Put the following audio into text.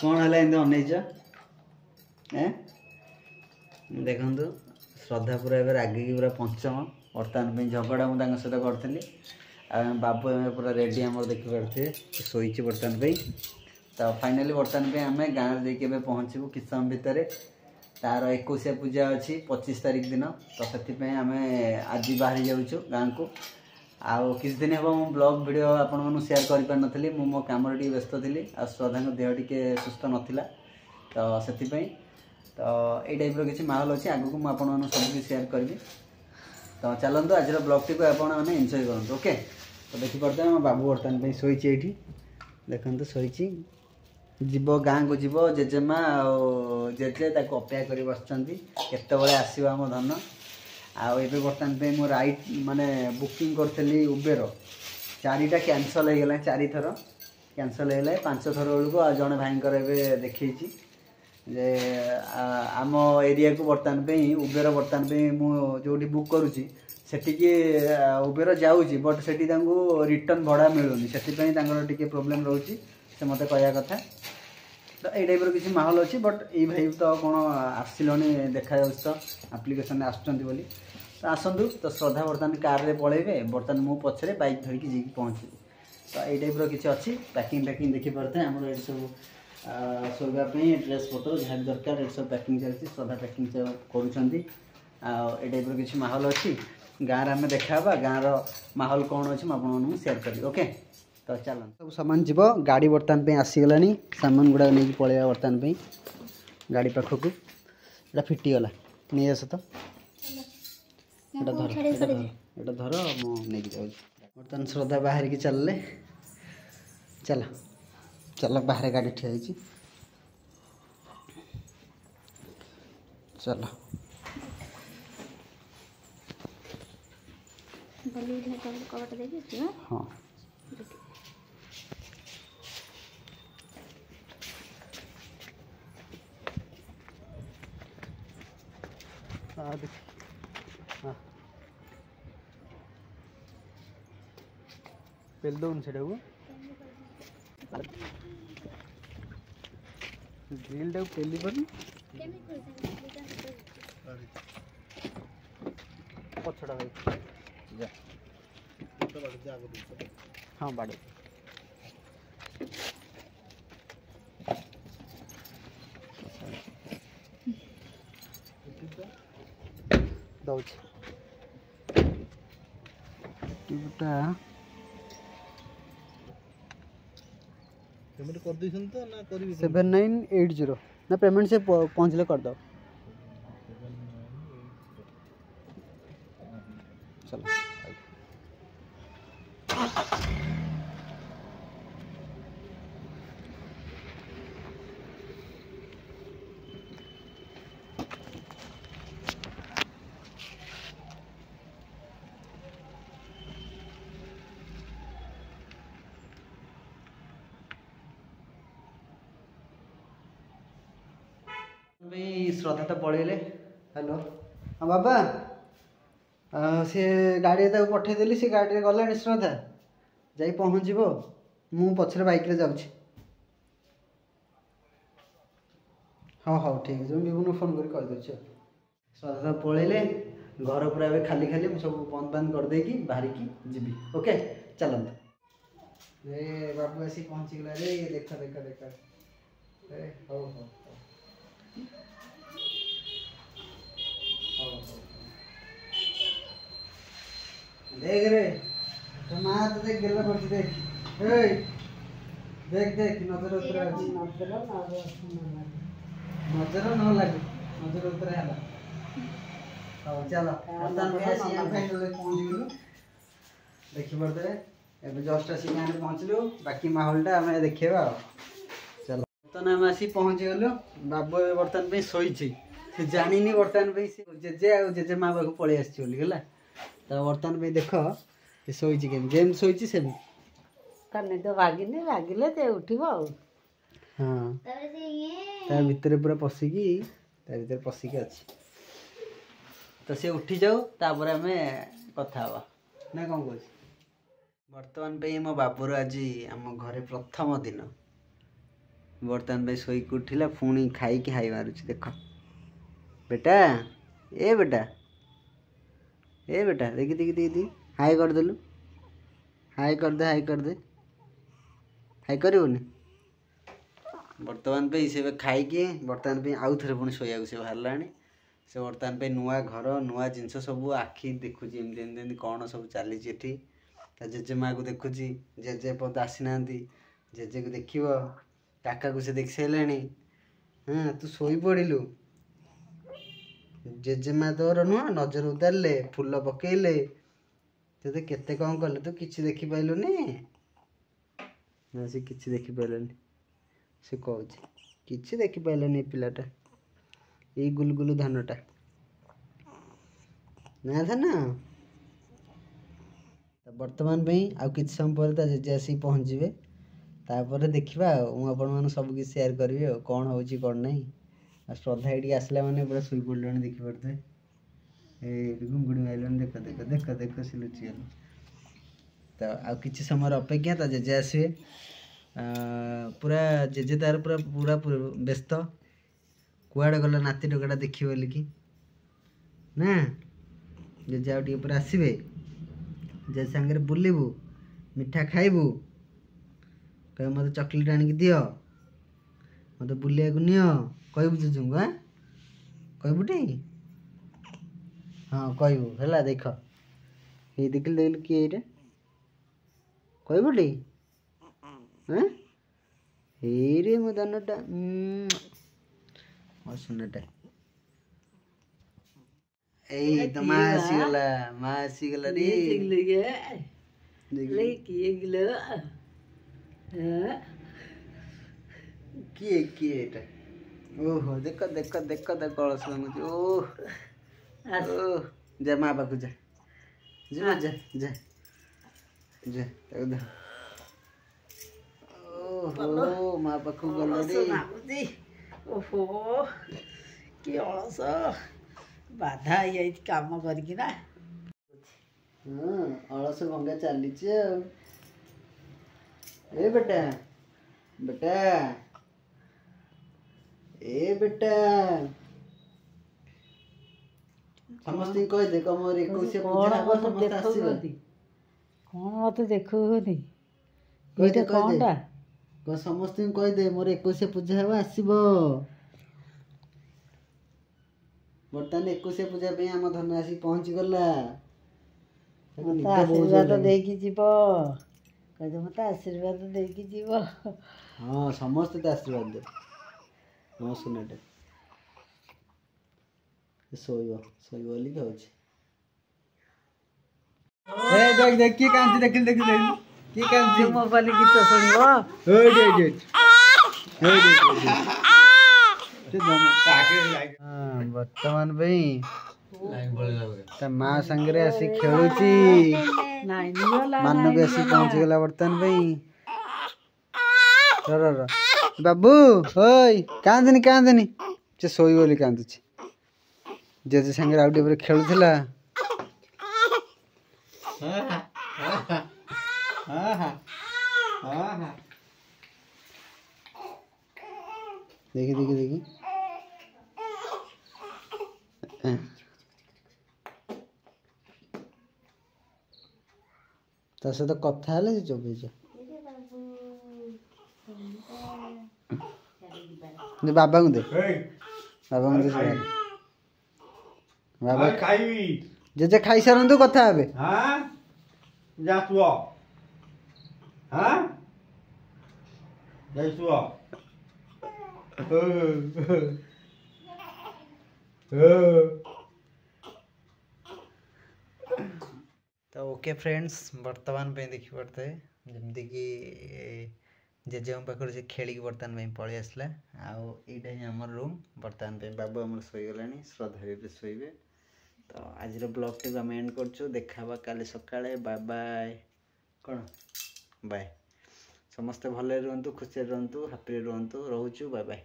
कौन है एमती अनईच देखु श्रद्धा पूरा एवं रागिकी पूरा पंचम बर्तमान झगड़ा मुझे सहित करी बाबू एम पूरा रेडी आम देखिपे शोची बर्तमान तो फाइनाली बर्तमान आम गाँव जाके पहुँचू कि समय भितर तार 21 पूजा अच्छी 25 तारीख दिन तो से आम आज बाहरी जाऊँ गाँव को आउ किसी दिन हम ब्लॉग वीडियो आपण शेयर कर पार नी मो कम व्यस्त थी आ श्रद्धा देह टी सुस्थ नाला तो से तो ये टाइप किसी माहौल अच्छी आगू को मुझे सब शेयर करी तो चलते आज ब्लॉग टी आपने एंजॉय करूँ ओके तो देखिपे मो बाबू बर्तमान शोची ये देखते शोची जीव गाँ को जीव जेजेमा जेजे अपेक्षा कर बस आसो आम धन आउ ए बर्तमान मो राइट माने बुकिंग करी उबेर 4टा कैंसल हो गला 4 थर कैंसल हो गला 5 थर बेलू जड़े भाई देखी जे आम एरिया को बर्तमान उबेर बर्तमान मुझे बुक करुँची सेटिकी उबेर जाऊँगी बट से रिटर्न भड़ा मिलूनी से टी प्रोब्लेम रोचे से मत कहया कथा तो ये टाइप किसी माहौल अच्छी बट ये भाई तो कौन आसिलनी देखा तो आप्लिकेसन आसुँच तो आसतु तो श्रद्धा बर्तमान कार में पलैबे बर्तमान मु पछरे बाइक धरिकी जी पहुँची तो ये टाइप किसी अच्छी पैकिंग पैकिंग देखिपे आम ये सब शोवाई ड्रेस पटर जहाँ भी दरकार ये सब पैकिंग चलती श्रद्धा पैकिंग कर टाइप किसी माहौल अच्छी गाँव आम देखा गाँव माहौल कौन अच्छी मुझे शेयर करी ओके तो चल सब सामान जीव गाड़ी बर्तमान आसीगला सामान गुड़ा नहीं पलैया बर्तमान गाड़ी पाखक ये फिटिगला नहीं आस तो ये धर मुझे जाऊँ बर्तमान श्रद्धा बाहर की चलले चल चल बाहर गाड़ी ठिया चल हाँ पेल दौन से ग्रिल टाक पेली पर पछड़ा भाई हाँ बाड़े दौच पेमेंट कर दी तो ना करी 7980 ना पेमेंट से पहुँचले कर दो चलो श्रद्धा तो पलैले हेलो हाँ बाबा सी गाड़ी पठेदेली सी गाड़ी गला श्रद्धा जा पहुँचब मु पछरे बाइक रे जाऊँ हाँ हाँ ठीक है मुझे फोन कर कहीदे श्रद्धा तो पलैले घर पूरा खाली खाली मुझे सब बंद बंद करदे बाहर की जीवी ओके चलते बाबू आसी पहुँचीगला रे देख देख देख हो हो देख रे तो माँ तो देख गिरला पड़ती देख देख देख नजर उतरे अच्छी नजर न लगे नजर उतरे हला हाँ चलो बर्तमान में आसी यहाँ फाइनल पहुँच गलु देखी पड़ते एवं जस्ट आसी यहाँ पहुँचलु बाकी माहौलटा आम देखा चलो बर्तमान आम आसी पहुँच गलु बाबू बर्तमान शोची से जानी बर्तमान जेजे आ जेजे माँ पाक पलि आसला तो बर्तमान देख से शोची गेम शोची से तो भागिने भागिले ते उठिबो हाँ ता भीतर पूरा पशिकी ता भीतर पशिकी अच्छी तो सी उठी जाऊ तापर आम कथा हवा ना कौन कह बर्तमान पे मो बाबूर आज आम घरे प्रथम दिन ବର୍ତ୍ତମାନ ପାଇଁ ଶୋଇକି ଉଠିଲା ପୁଣି ଖାଇକି ହାଇ ମାରୁଛି ଦେଖ ବେଟା ଏ ବେଟା ଦେଖି ଦେଖି ଦେଖି ହାଇ କରିଦେଲୁ ହାଇ କରିଦେ ହାଇ କରିବୁନି ବର୍ତ୍ତମାନ ପାଇଁ ସେ ଖାଇକି ବର୍ତ୍ତମାନ ପାଇଁ ଆଉ ଥରେ ପୁଣି ଶୋଇବାକୁ ସେ ବାହାରିଲାଣି ସେ ବର୍ତ୍ତମାନ ପାଇଁ ନୂଆ ଘର ନୂଆ ଜିନିଷ ସବୁ ଆଖି ଦେଖୁଛି ଏମିତି କ'ଣ ସବୁ ଚାଲିଛି ଏଠି ତା ଜେଜେମାଆକୁ ଦେଖୁଛି ଜେଜେ ପଦ ଆସିନାହାନ୍ତି ଜେଜେକୁ ଦେଖିବ କାକାକୁ ସେ ଦେଖି ସାରିଲାଣି ତୁ ଶୋଇପଡ଼ିଲୁ ଜେଜେମା ତୋର ନୁହଁ ନଜର ଉତାରିଲେ ଫୁଲ ପକେଇଲେ ତତେ କେତେ କ'ଣ କଲେ ତୁ କିଛି ଦେଖିପାରିଲୁନି ନା ସେ କିଛି ଦେଖିପାରିଲାନି ସେ କହୁଛି କିଛି ଦେଖିପାରିଲାନି ଏ ପିଲାଟା ଏଇ ଗୁଲଗୁଲୁ ଧାନଟା ନା ଧାନ ବର୍ତ୍ତମାନ ପାଇଁ ଆଉ କିଛି ସମୟ ପରେ ତା ଜେଜେ ଆସିକି ପହଞ୍ଚିବେ ତାପରେ ଦେଖିବା ଆଉ ମୁଁ ଆପଣମାନଙ୍କୁ ସବୁ କିଛି ସେୟାର କରିବି ଆଉ କ'ଣ ହେଉଛି କ'ଣ ନାହିଁ ଆଉ ଶ୍ରଦ୍ଧା ଏଇଠିକି ଆସିଲା ମାନେ ପୁରା ଶୋଇପଡ଼ିଲାଣି ଦେଖିପାରୁଥିବେ ଏଇ ଘୁଙ୍ଗୁଡ଼ି ମାରିଲାଣି ଦେଖ ସେ ଲୁଚିଗଲା ତ ଆଉ କିଛି ସମୟର ଅପେକ୍ଷା ତା ଜେଜେ ଆସିବେ ପୁରା ଜେଜେ ତାର ପୁରା ବ୍ୟସ୍ତ କୁଆଡ଼େ ଗଲା ନାତି ଟୋକାଟା ଦେଖିବ ବୋଲିକି ନା ଜେଜେ ଆଉ ଟିକେ ପରେ ଆସିବେ ଜେଜେ ସାଙ୍ଗରେ ବୁଲିବୁ ମିଠା ଖାଇବୁ କହିବୁ ମୋତେ ଚକୋଲେଟ୍ ଆଣିକି ଦିଅ ମୋତେ ବୁଲିବାକୁ ନିଅ କହିବୁ ଜେଜେଙ୍କୁ କହିବୁଟି ହଁ କହିବୁ ହେଲା ଦେଖ ଏଇ ଦେଖିଲୁ କିଏ ଏଇଟା କହିବୁଟି ଏଇରେ ମୋ ଦାନଟା ମୋ ସୁନାଟା ଏଇ ତ ମା ଆସିଗଲା ରେ କିଏ ଏଇଟା ଓହୋ ଦେଖ କଳସ ଲାଗୁଛି ଯା ମା ପାଖକୁ ଯା ତାକୁ ଦେଖ ଓହୋ ମା ପାଖକୁ ଗଲା ରେ ଓହୋ କି ଅଳସ ବାଧା ହେଇଯାଇଛି କାମ କରିକିନା ଅଳସ ଭଙ୍ଗା ଚାଲିଛି ଆଉ ଏ ବେଟା ସମସ୍ତଙ୍କୁ କହିଦେ ମୋର 21 ପୂଜା ହବ ସମସ୍ତେ ଆସିବେ କ'ଣ ମତେ ଦେଖୁନି ଏଇଟା କ'ଣଟା ସମସ୍ତଙ୍କୁ କହିଦେ ମୋର 21 ପୂଜା ହବ ଆସିବ ବର୍ତ୍ତମାନ 21 ପୂଜା ପାଇଁ ଆମ ଧନ ଆସିକି ପହଞ୍ଚିଗଲା ଆଶୀର୍ବାଦ ଦେଇକି ଯିବ କହିଲେ ମତେ ଆଶୀର୍ବାଦ ଦେଇକି ଯିବ ହଁ ସମସ୍ତେ ତ ଆଶୀର୍ବାଦ ଦେ ମୋ ସୁନାଟା ଶୋଇବ ବୋଲି କହୁଛି ଦେখ କିଏ କାନ୍ଦୁଛି ଦେଖିଲୁ କିଏ କାନ୍ଦୁଛି ମୋବାଇଲ ଗୀତ ଶୁଣିବ ବର୍ତ୍ତମାନ ପାଇଁ ତା ମା ସାଙ୍ଗରେ ଆସି ଖେଳୁଛି ମାନକୁ ଆସି ପହଞ୍ଚିଗଲା ବର୍ତ୍ତମାନ ପାଇଁ ବାବୁ ଓଇ କାନ୍ଦନି ସେ ଶୋଇବ ବୋଲି କାନ୍ଦୁଛି ଜେଜେ ସାଙ୍ଗରେ ଆଉ ଟିକେ ପରେ ଖେଳୁଥିଲା ଦେଖି ତା ସହିତ କଥା ହେଲେ ସେ ଚୋବେଇଛ ବାବାଙ୍କୁ ଦେ ବାବା ଖାଇବି ଜେଜେ ଖାଇସାରନ୍ତୁ କଥା ହେବେ ଯା ଶୁଅ ଯାଇ ଶୁଅ तो ओके फ्रेंड्स बर्तमान पे देखिपे जमीक जेजे पाखर से खेल बर्तमान पलि आसला आईटा ही आम रूम बर्तमान बाबू आम शोगला श्रद्धा भी शोबे तो आज ब्लॉग टी आम एंड कर देखा काली सकाळे बाय बाय कौन बाय समस्ते भले रुहतु खुशी रुहतु हैप्पी रुहतु रोचु बाय बाय।